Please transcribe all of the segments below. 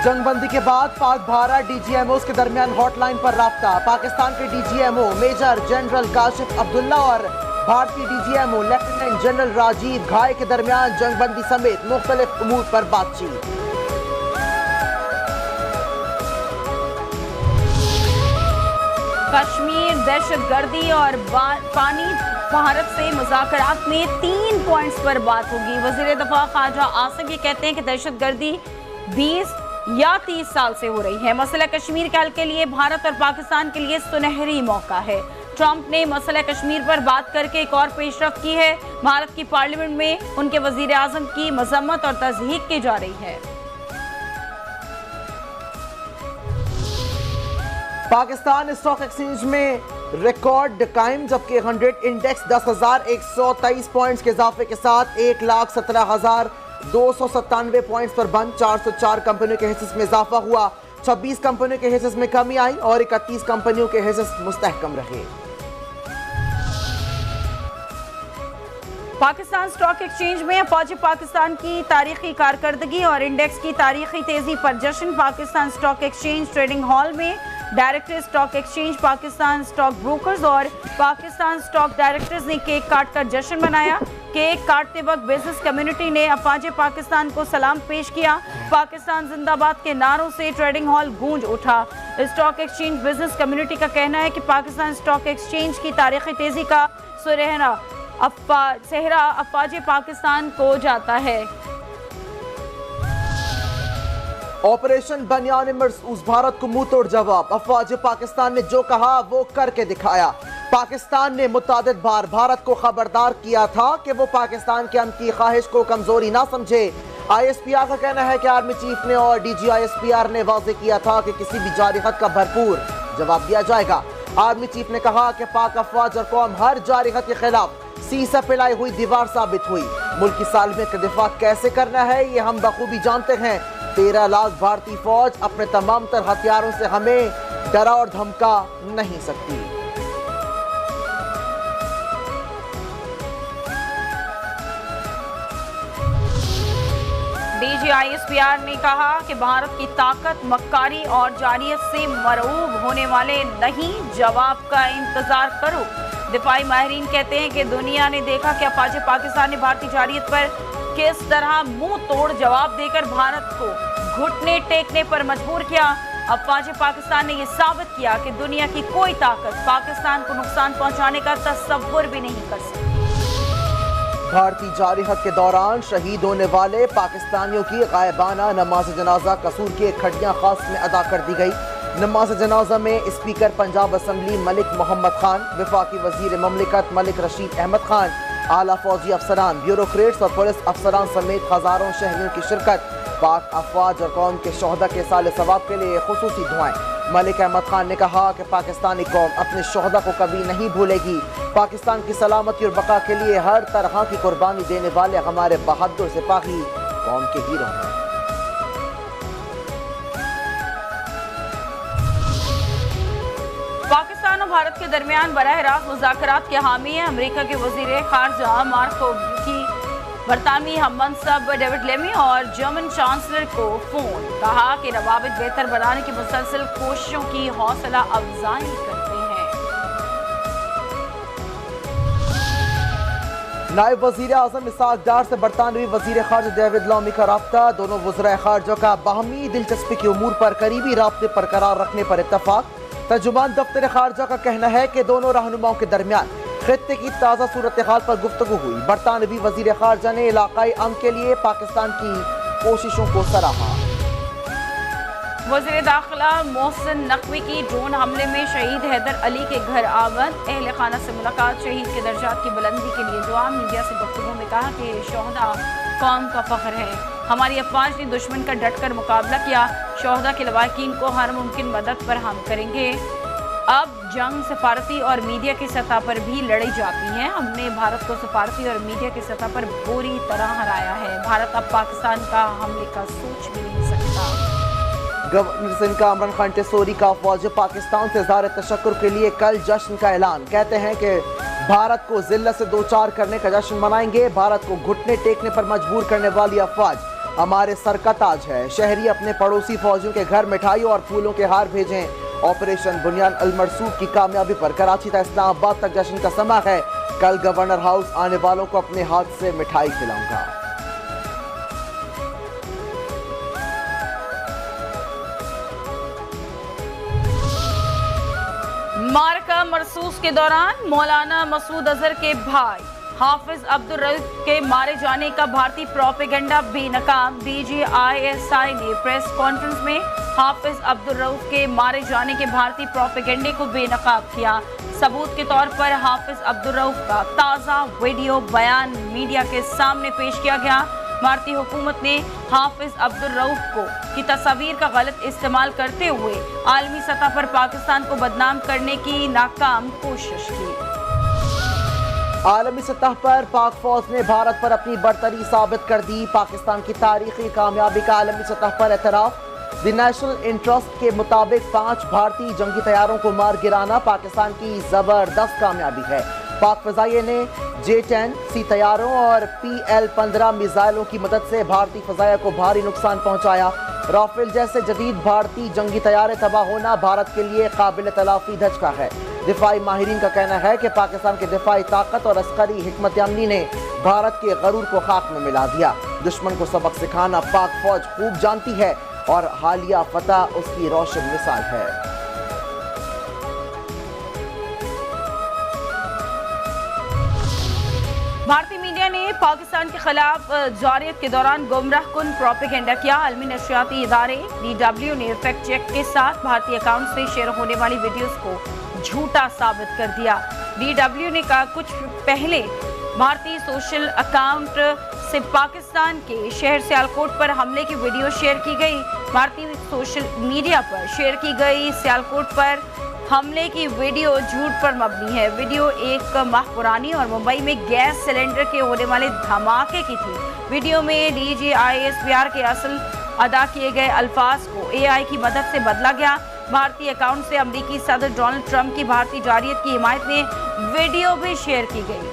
जंगबंदी के बाद पाक भारत डीजीएमओ के दरमियान हॉटलाइन पर राब्ता। पाकिस्तान के DGMO major general Kashif Abdullah और भारतीय डीजीएमओ लेफ्टिनेंट जनरल राजीव घाई के दरमियान जंगबंदी समेत मुख्तलिफ उमूर पर बातचीत। कश्मीर, दहशतगर्दी और पानी भारत से मुज़ाकरात में 3 पॉइंट्स पर बात होगी। वज़ीर दफ़ा ख्वाजा आसिफ ये कहते हैं कि दहशतगर्दी 20 या 30 साल से हो रही है। मसला कश्मीर के हल के लिए भारत और पाकिस्तान के लिए सुनहरी मौका है। ट्रंप ने मसला कश्मीर पर बात करके एक और पेशरफ्त की है। भारत की पार्लियामेंट में उनके वज़ीर आज़म की मज़म्मत और तज़हीक की जा रही है। पाकिस्तान स्टॉक एक्सचेंज में रिकॉर्ड कायम, जबकि 100 इंडेक्स 10,123 पॉइंट्स के इजाफे के साथ 1,17,297 पॉइंट्स पर बंद। 404 कंपनियों के हिस्से में इजाफा हुआ, 26 कंपनियों के हिस्से में कमी आई और 31 कंपनियों के हिस्से मुस्तहकम रहे। पाकिस्तान स्टॉक एक्सचेंज में अफवाज पाकिस्तान की तारीखी कारकर्दगी और इंडेक्स की तारीखी तेजी पर जश्न। Pakistan stock exchange trading hall में director stock exchange, Pakistan stock brokers और पाकिस्तान स्टॉक डायरेक्टर्स ने केक काटकर जश्न मनाया। केक काटते वक्त बिजनेस कम्युनिटी ने अफवाज पाकिस्तान को सलाम पेश किया। पाकिस्तान जिंदाबाद के नारों से ट्रेडिंग हॉल गूंज उठा। स्टॉक एक्सचेंज बिजनेस कम्युनिटी का कहना है कि पाकिस्तान स्टॉक एक्सचेंज की तारीखी तेजी का सेहरा अफवाज पाकिस्तान को जाता है। ऑपरेशन बनियान मरसूस, भारत को मुंह तोड़ जवाब। अफवाज पाकिस्तान ने जो कहा वो करके दिखाया। पाकिस्तान ने मुतादिद बार भारत को खबरदार किया था कि वो पाकिस्तान के अमन की ख्वाहिश को कमजोरी ना समझे। ISPR का कहना है कि आर्मी चीफ ने और DG ISPR ने वाज़ेह किया था कि किसी भी जारी खत का भरपूर जवाब दिया जाएगा। आर्मी चीफ ने कहा कि पाक अफवाज और कौम हर जारी खत के खिलाफ सीसा पिलाई हुई दीवार साबित हुई। मुल्क की सालमियत का दिफा कैसे करना है ये हम बखूबी जानते हैं। 13 लाख भारतीय फौज अपने तमाम तर हथियारों से हमें डरा और धमका नहीं सकती। DG ISPR ने कहा कि भारत की ताकत मक्कारी और जारियत से मरऊब होने वाले नहीं, जवाब का इंतजार करो। दिफाई माहिरीन कहते हैं कि दुनिया ने देखा कि अफवाज पाकिस्तान ने भारतीय जारियत पर किस तरह मुंह तोड़ जवाब देकर भारत को घुटने टेकने पर मजबूर किया। अफवाज पाकिस्तान ने यह साबित किया कि दुनिया की कोई ताकत पाकिस्तान को नुकसान पहुंचाने का तस्वुर भी नहीं कर सकती। भारतीय जारिहत के दौरान शहीद होने वाले पाकिस्तानियों की गायबाना नमाज जनाजा कसूर की खड़ियां खास में अदा कर दी गई। नमाज जनाजा में स्पीकर पंजाब असम्बली मलिक मोहम्मद खान, वफाकी वजीर ममलिकत मलिक रशीद अहमद खान, आला फौजी अफसरान, ब्यूरोक्रेट्स और पुलिस अफसरान समेत हजारों शहरियों की शिरकत। पाक अफवाज और कौम के शोहदा के साल सवाब के लिए खुसूसी दुआएं। मलिक अहमद खान ने कहा कि पाकिस्तानी कौम अपने शोहदा को कभी नहीं भूलेगी। पाकिस्तान की सलामती और बका के लिए हर तरह की कुर्बानी देने वाले हमारे बहादुर सिपाही कौम के हीरो हैं। पाकिस्तान और भारत के दरमियान बराह रास्त मुज़ाकरात के हामी हैं अमेरिका के वज़ीर ख़ारजा मार्को की बरतानवी हममनसब डेविड लेमी और जर्मन चांसलर को फोन। कहा कि रवाबित बेहतर बनाने की मुसलसल कोशिशों की हौसला अफजाई करते हैं। नायब वज़ीर आज़म इसहाक डार से बरतानवी वज़ीर ख़ारजा डेविड लेमी का राब्ता। दोनों वज़राए ख़ारजा का बाहमी दिलचस्पी के उमूर पर करीबी राब्ते बरकरार रखने पर इत्तफाक। तर्जुमान दफ्तर ख़ारजा का कहना है कि दोनों रहनुमाओं के दरमियान खित्ते की ताज़ा सूरत हाल पर गुफ्तगू हुई। बरतानवी वज़ीर ख़ारजा ने इलाक़ाई अमन के लिए पाकिस्तान की कोशिशों को सराहा। वज़ीर दाखिला मोहसिन नकवी की ड्रोन हमले में शहीद हैदर अली के घर आमद। अहले खाना से मुलाकात, शहीद के दर्जात की बुलंदी के लिए दुआ। मीडिया से गुफ्तगू में कहा कि शोहदा कौम का फ़ख्र है। हमारी अफवाज ने दुश्मन का डटकर मुकाबला किया। शोहदा के लवाकिन को हर मुमकिन मदद पर हम करेंगे। अब जंग सफारती और मीडिया की सतह पर भी लड़ी जाती है। हमने भारत को सफारती और मीडिया की सतह पर बुरी तरह हराया है। भारत अब पाकिस्तान का हमले का सोच भी नहीं सकता। गवर्नर सिंध का इमरान खान टेसोरी का फौज पाकिस्तान से इज़हार तशक्कुर के लिए कल जश्न का ऐलान। कहते हैं कि भारत को जिल्लत से दो चार करने का जश्न मनाएंगे। भारत को घुटने टेकने पर मजबूर करने वाली अफवाज हमारे सर का ताज है। शहरी अपने पड़ोसी फौजियों के घर मिठाई और फूलों के हार भेजें। ऑपरेशन बुनियान अल मरसूद की कामयाबी पर कराची से इस्लामाबाद तक जश्न का समा है। कल गवर्नर हाउस आने वालों को अपने हाथ से मिठाई खिलाऊंगा। मारका मरसूस के दौरान मौलाना मसूद अजहर के भाई हाफिज अब्दुल रऊफ के मारे जाने का भारतीय प्रोपेगेंडा बेनकाम। DGISI ने प्रेस कॉन्फ्रेंस में हाफिज अब्दुल रऊफ के मारे जाने के भारतीय प्रोपेगेंडे को बेनकाब किया। सबूत के तौर पर हाफिज अब्दुल रऊफ का ताज़ा वीडियो बयान मीडिया के सामने पेश किया गया। भारतीय हुकूमत ने हाफिज अब्दुल रऊफ की तस्वीर का गलत इस्तेमाल करते हुए आलमी सतह पर पाकिस्तान को बदनाम करने की नाकाम कोशिश की। आलमी सतह पर पाक फौज ने भारत पर अपनी बरतरी साबित कर दी। पाकिस्तान की तारीखी कामयाबी का आलमी सतह पर एतराफ। द नेशनल इंटरेस्ट के मुताबिक 5 भारतीय जंगी तैयारों को मार गिराना पाकिस्तान की जबरदस्त कामयाबी है। पाक फजाइये ने J-10 सी तैयारों और PL-15 मिसाइलों की मदद से भारतीय फजाइया को भारी नुकसान पहुंचाया। राफेल जैसे जदीद भारतीय जंगी तैयारे तबाह होना भारत के लिए काबिल तलाफी धचका है। दिफाई माहिरीन का कहना है कि पाकिस्तान की दिफाई ताकत और अस्करी हिकमत अमली ने भारत के गरूर को खाक में मिला दिया। दुश्मन को सबक सिखाना पाक फौज खूब जानती है और हालिया फतह उसकी रोशन मिसाल है। भारतीय मीडिया ने पाकिस्तान के खिलाफ जारियत के दौरान गुमराह कुन प्रोपेगेंडा किया। आलमी नशरियाती इदारे DW ने फैक्ट चेक के साथ भारतीय अकाउंट से शेयर होने वाली वीडियोस को झूठा साबित कर दिया। DW ने कहा कुछ पहले भारतीय सोशल अकाउंट से पाकिस्तान के शहर सियालकोट पर हमले की वीडियो शेयर की गई। भारतीय सोशल मीडिया पर शेयर की गई सियालकोट पर हमले की वीडियो झूठ पर मबनी है। वीडियो 1 माह पुरानी और मुंबई में गैस सिलेंडर के होने वाले धमाके की थी। वीडियो में DGISPR के असल अदा किए गए अल्फाज को AI की मदद से बदला गया। भारतीय अकाउंट से अमेरिकी सदर डोनाल्ड ट्रंप की भारतीय जारियत की हिमायत में वीडियो भी शेयर की गई।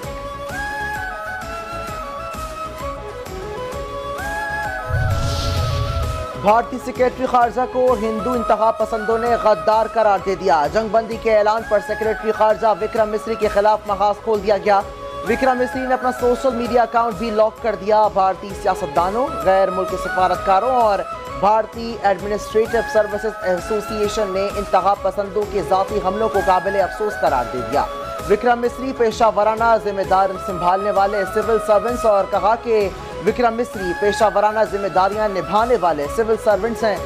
भारतीय सेक्रेटरी खारजा को हिंदू इंतहा पसंदों ने गद्दार करार दे दिया। जंगबंदी के ऐलान पर सेक्रेटरी खारजा विक्रम मिस्री के खिलाफ मखाज खोल दिया गया। विक्रम मिस्री ने अपना सोशल मीडिया अकाउंट भी लॉक कर दिया। भारतीय सियासतदानों, गैर मुल्की सफारतकारों और भारतीय एडमिनिस्ट्रेटिव सर्विसेज एसोसिएशन ने इंतहा पसंदों के जाती हमलों को काबिल अफसोस करार दे दिया। विक्रम मिस्री पेशावराना जिम्मेदार संभालने वाले सिविल सर्वेंट्स और कहा कि विक्रम मिस्री पेशावराना जिम्मेदारियां निभाने वाले सिविल सर्वेंट्स हैं।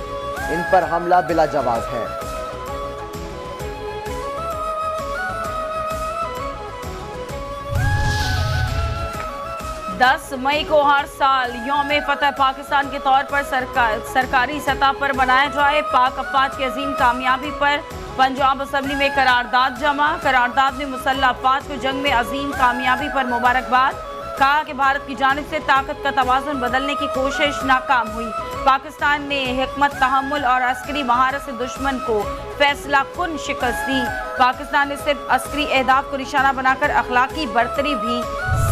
इन पर हमला बिला जवाब है। 10 मई को हर साल यौम फतह पाकिस्तान के तौर पर सरकारी सतह पर मनाया जाए। पाक अफवाज की अजीम कामयाबी पर पंजाब असम्बली में करारदाद जमा। करारदाद में मुसल्लह अफवाज को जंग में अजीम कामयाबी पर मुबारकबाद। कहा कि भारत की जानिब से ताकत का तवाज़ुन बदलने की कोशिश नाकाम हुई। पाकिस्तान ने हिकमत, तहम्मुल और अस्करी महारत से दुश्मन को फैसला कुन शिकस्त दी। पाकिस्तान ने सिर्फ अस्करी अहदाफ को निशाना बनाकर अखलाकी बरतरी भी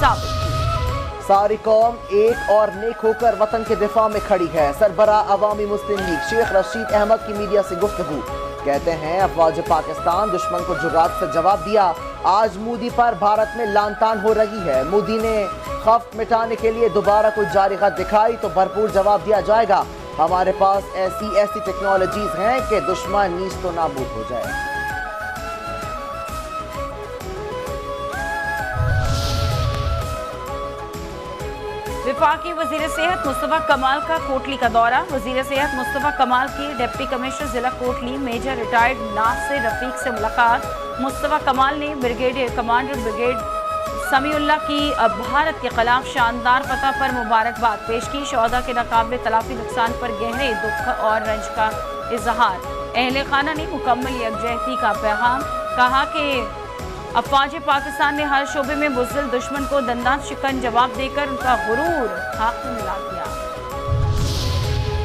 साबित की। सारी कौम एक और नेक होकर वतन के दिफा में खड़ी है। सरबराह अवामी मुस्लिम लीग शेख रशीद अहमद की मीडिया से गुफ्तगू। कहते हैं अफवाज पाकिस्तान दुश्मन को जुर्रात से जवाब दिया। आज मोदी पर भारत में लानतान हो रही है। मोदी ने खौफ मिटाने के लिए दोबारा कोई जारी खत दिखाई तो भरपूर जवाब दिया जाएगा। हमारे पास ऐसी टेक्नोलॉजीज हैं कि दुश्मन नीस्त तो नाबूद हो जाए। वफाकी वजीर सेहत मुस्तफा कमाल का कोटली का दौरा। वजीर सेहत मुस्तफा कमाल की डिप्टी कमिश्नर जिला कोटली मेजर रिटायर्ड नासिर रफीक से मुलाकात। मुस्तफा कमाल ने ब्रिगेडियर कमांडर ब्रिगेड समीउल्लाह की भारत के खिलाफ शानदार फतह पर मुबारकबाद पेश की। शौहदा के नाकाबिल तलाफी नुकसान पर गहरे दुख और रंज का इजहार। अहले खाना ने मुकम्मल यकजहती का पैगाम। कहा कि अफवाज पाकिस्तान ने हर शोबे में बुज़दिल दुश्मन को दंदान शिकन जवाब देकर उनका गुरूर खाक में मिला दिया।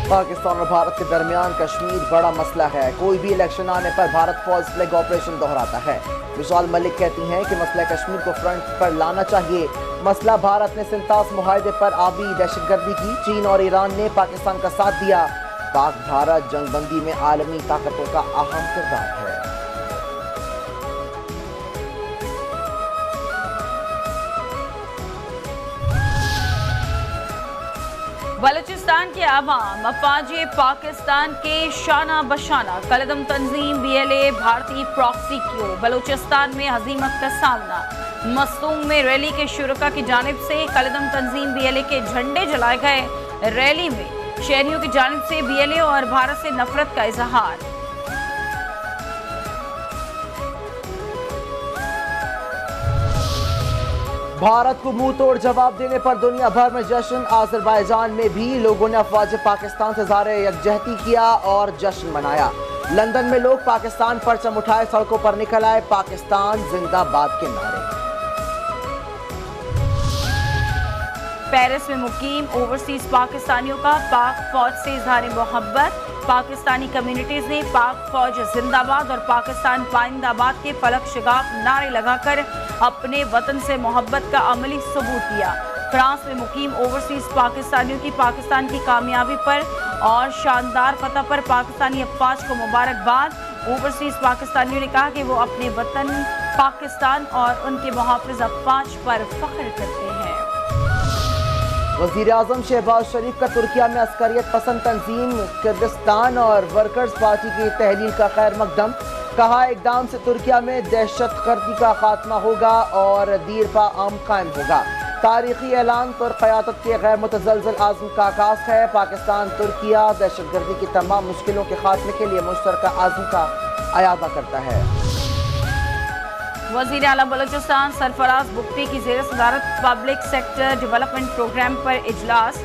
पाकिस्तान और भारत के दरमियान कश्मीर बड़ा मसला है। कोई भी इलेक्शन आने पर भारत फौज फ्लैग ऑपरेशन दोहराता है। विशाल मलिक कहती हैं कि मसला कश्मीर को फ्रंट पर लाना चाहिए। मसला भारत ने सिंतास मुआहदे पर आबी दहशतगर्दी की। चीन और ईरान ने पाकिस्तान का साथ दिया। पाक भारत जंगबंदी में आलमी ताकतों का अहम किरदार है। बलूचिस्तान के अवाम अफवाज पाकिस्तान के शाना बशाना। कलदम तंजीम BLA भारतीय प्रॉक्सी क्यों। बलूचिस्तान में हजीमत का सामना। मस्तूंग में रैली के शुरका की जानिब से कलदम तंजीम BLA के झंडे जलाए गए। रैली में शहरियों की जानिब से BLA और भारत से नफरत का इजहार। भारत को मुंह तोड़ जवाब देने पर दुनिया भर में जश्न। आज़रबाईजान में भी लोगों ने अफवाज पाकिस्तान से ज़ाहिर यकजहती किया और जश्न मनाया। लंदन में लोग पाकिस्तान परचम उठाए सड़कों पर निकल आए। पाकिस्तान जिंदाबाद के नारे। पेरिस में मुकीम ओवरसीज पाकिस्तानियों का पाक फौज से इजहार मोहब्बत। पाकिस्तानी कम्युनिटीज ने पाक फौज जिंदाबाद और पाकिस्तान पाइंदाबाद के फलक शिगाफ नारे लगाकर अपने वतन से मोहब्बत का अमली सबूत दिया। फ्रांस में मुकीम ओवरसीज पाकिस्तानियों की पाकिस्तान की कामयाबी पर और शानदार फतह पर पाकिस्तानी अफवाज को मुबारकबाद। ओवरसीज पाकिस्तानियों ने कहा कि वो अपने वतन पाकिस्तान और उनके मुहाफिज अफवाज पर फख्र करते हैं। वज़ीर आज़म शहबाज शरीफ का तुर्किया में अस्करियत पसंद तंजीम कुर्दिस्तान और वर्कर्स पार्टी की तहलील का खैर मकदम। कहा इकदाम से तुर्किया में दहशतगर्दी का खात्मा होगा और दीरपा अमन कायम होगा। तारीखी ऐलान तुर्क क़यादत के गैर मुतज़लज़ल आज़म का आगाज़ है। पाकिस्तान तुर्किया दहशतगर्दी की तमाम मुश्किलों के खात्मे के लिए मुश्तरका आज़म का अयादा करता है। वज़ीर आला बलूचिस्तान सरफराज बुगटी की ज़ेर सदारत पब्लिक सेक्टर डेवलपमेंट प्रोग्राम पर इजलास।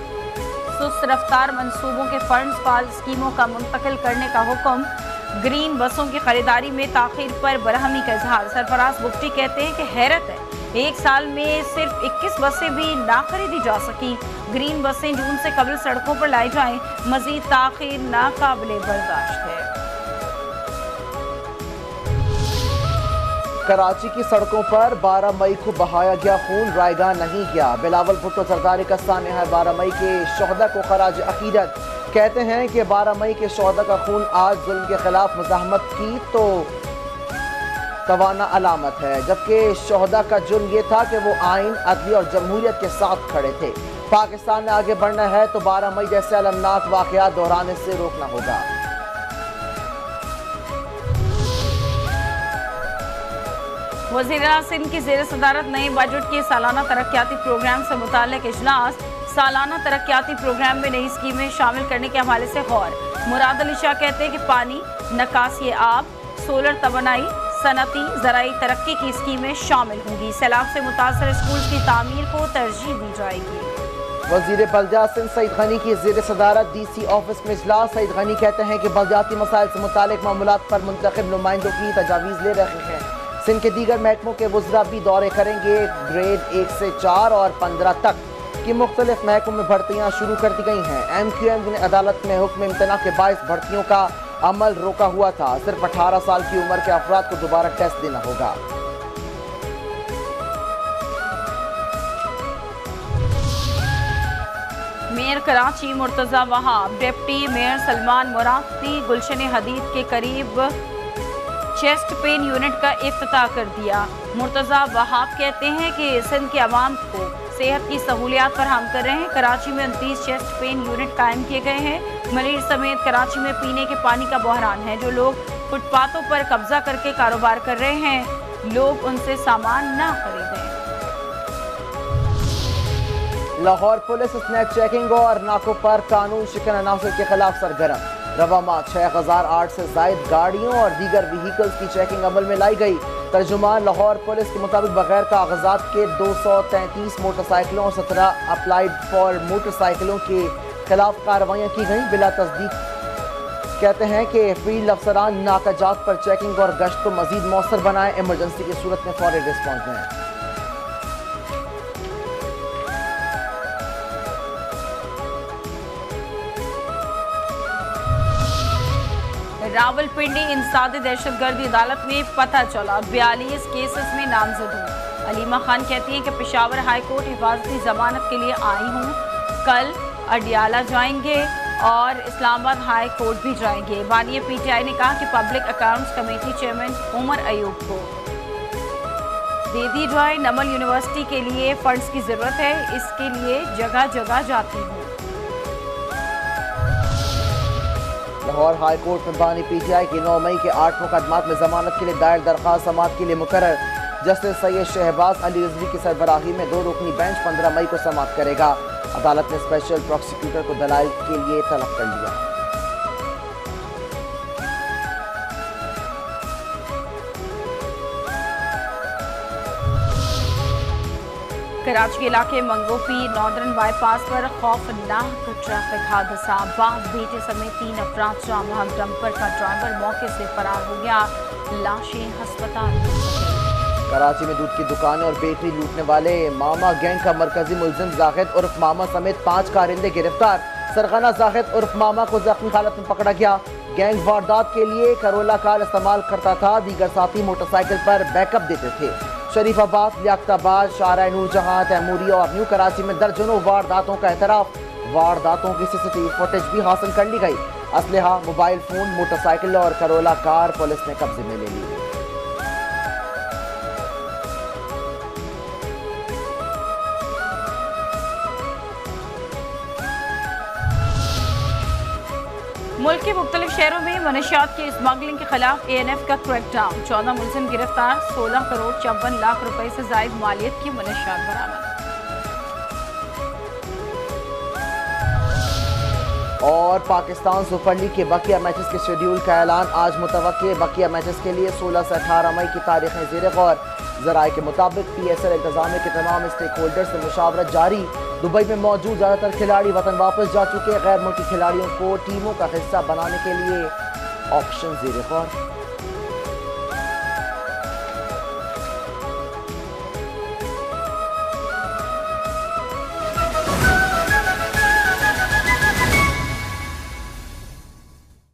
सुस्त रफ्तार मनसूबों के फंड्स फाल स्कीमों का मुंतकिल करने का हुक्म। ग्रीन बसों की खरीदारी में ताखीर पर बरहमी का इजहार। सरफराज बुगटी कहते हैं कि हैरत है, एक साल में सिर्फ 21 बसें भी ना खरीदी जा सकी। ग्रीन बसें जून से कबल सड़कों पर लाई जाएं, मजीद ताखीर नाकाबिले बर्दाश्त है। कराची की सड़कों पर 12 मई को बहाया गया खून रायगा नहीं गया। बिलावल भुट्टो जरदारी का सामने है 12 मई के शोहदा को खराज अकीदत। कहते हैं कि 12 मई के शोहदा का खून आज जुल्म के खिलाफ मुजाहमत की तो तवाना अलामत है, जबकि शोहदा का जुर्म ये था कि वो आइन, अदली और जमहूरियत के साथ खड़े थे। पाकिस्तान ने आगे बढ़ना है तो 12 मई जैसे अलमनाक वाक़यात दोहराने से रोकना होगा। वज़ीर सिंध की ज़ेर सदारत नए बजट के सालाना तरक्याती प्रोग्राम से मुताल्लिक़ इजलास। सालाना तरक्याती प्रोग्राम में नई स्कीमें शामिल करने के हवाले से गौर। मुराद अली शाह कहते हैं कि पानी, नकासी आब, सोलर तवानाई, सनती ज़राई तरक्की की स्कीमें शामिल होंगी। सैलाब से मुतासर स्कूल की तामीर को तरजीह दी जाएगी। वज़ीर बल्दियात सिंध सईद गनी की ज़ेर सदारत DC ऑफिस में इजलास। सईद गनी कहते हैं कि बल्दियाती मसाइल से मुताल्लिक़ मामलात पर मुंतखब नुमाइंदों की तजावीज़ ले रहे हैं। सिंध के दीगर महकमों के वज़रा भी दौरे करेंगे। ग्रेड 1 से 4 और 15 तक की मुख्तलिफ महकमों में भर्तियाँ शुरू कर दी गई हैं। MQM ने अदालत में हुक्म इम्तना के बायस भर्तियों का अमल रोका हुआ था। सिर्फ 18 साल की उम्र के अफराद को दोबारा टेस्ट देना होगा। Mayor Karachi Murtaza Wahab, deputy mayor Salman Muradi Gulshan Hadeed के करीब चेस्ट पेन यूनिट का इफ्तिताह कर दिया। मुर्तज़ा वहाब कहते हैं कि सिंध के अवाम को सेहत की सहूलियात फराहम कर रहे हैं। कराची में 29 चेस्ट पेन यूनिट कायम किए गए हैं। मरीज समेत कराची में पीने के पानी का बहरान है। जो लोग फुटपाथों पर कब्जा करके कारोबार कर रहे हैं, लोग उनसे सामान ना खरीदें। लाहौर पुलिस स्नैक चेकिंग और नाकों पर कानून शिकन अनासर के खिलाफ सरगर्म। रवा माह 6008 से जायद गाड़ियों और दीगर व्हीकल्स की चेकिंग अमल में लाई गई। तर्जुमान लाहौर पुलिस के मुताबिक बगैर कागजात के 233 मोटरसाइकिलों और 17 अप्लाइड फॉर मोटरसाइकिलों के खिलाफ कार्रवाइयाँ की गई। बिला तस्दीक कहते हैं कि फील्ड अफसरान नाकाजात पर चेकिंग और गश्त को मजीद मौसर बनाएं। इमरजेंसी की सूरत में फौरी रिस्पॉन्स दें। रावलपिंडी इंसादी दहशतगर्दी अदालत में पता चला 42 केसेस में नामजद हूँ। अलीमा खान कहती हैं कि पेशावर हाई कोर्ट हिफाजती जमानत के लिए आई हूँ, कल अडियाला जाएंगे और इस्लामाबाद हाई कोर्ट भी जाएंगे। बानी पीटीआई ने कहा कि public accounts committee chairman Umar Ayub को दे दी जाए। नमल यूनिवर्सिटी के लिए फंड्स की जरूरत है, इसके लिए जगह जगह जाती हूँ। लाहौर हाई कोर्ट में बानी पीटीआई की 9 मई के 8 मुकदमात में जमानत के लिए दायर दरख्वास्त समाअत के लिए मुकर्रर। जस्टिस सैयद शहबाज अली रिजवी की सरबराही में 2 रुकनी बेंच 15 मई को समाअत करेगा। अदालत ने स्पेशल प्रोसिक्यूटर को दलाइल के लिए तलब कर लिया। कराची के इलाके मंगोपी नॉर्दर्न बाईपास पर खौफनाक ट्रैफिक हादसा, बाप बेटे समेत 3 अफराद जाम। डंपर का ड्राइवर मौके से फरार हो गया, लाशें अस्पताल। कराची में दूध की दुकानें और बेकरी लूटने वाले मामा गैंग का मरकजी मुलजिम जाहिद उर्फ मामा समेत 5 कारिंदे गिरफ्तार। सरगना जाहिद उर्फ मामा को जख्मी हालत में पकड़ा गया। गैंग वारदात के लिए करोला कार इस्तेमाल करता था, दीगर साथी मोटरसाइकिल पर बैकअप देते थे। शरीफाबाद, लियाकताबाद, शाहरा नूरजहां, तैमूरी और न्यू कराची में दर्जनों वारदातों का एतराफ। वारदातों की सीसीटीवी फुटेज भी हासिल कर ली गई। असलहा, मोबाइल फोन, मोटरसाइकिल और करोला कार पुलिस ने कब्जे में ले ली। मुल्क के मुख्तलिफ शहरों में मनशियात की स्मगलिंग के खिलाफ ANF का क्रैकडाउन। 14 मुलजिम गिरफ्तार, 16 करोड़ 54 लाख रुपए से जायद मालियत की मनशियात बरामद। और पाकिस्तान सुपर लीग के बकिया मैचेस के शेड्यूल का ऐलान आज मुतवक्के। बकिया मैचेस के लिए 16 से 18 मई की तारीखें ज़ेर गौर। ज़राए के मुताबिक PSL इंतजामिया के तमाम स्टेक होल्डर से मुशावरत जारी। दुबई में मौजूद ज़्यादातर खिलाड़ी वतन वापस जा चुके। गैर मुल्की खिलाड़ियों को टीमों का हिस्सा बनाने के लिए ऑप्शन ज़ेर गौर।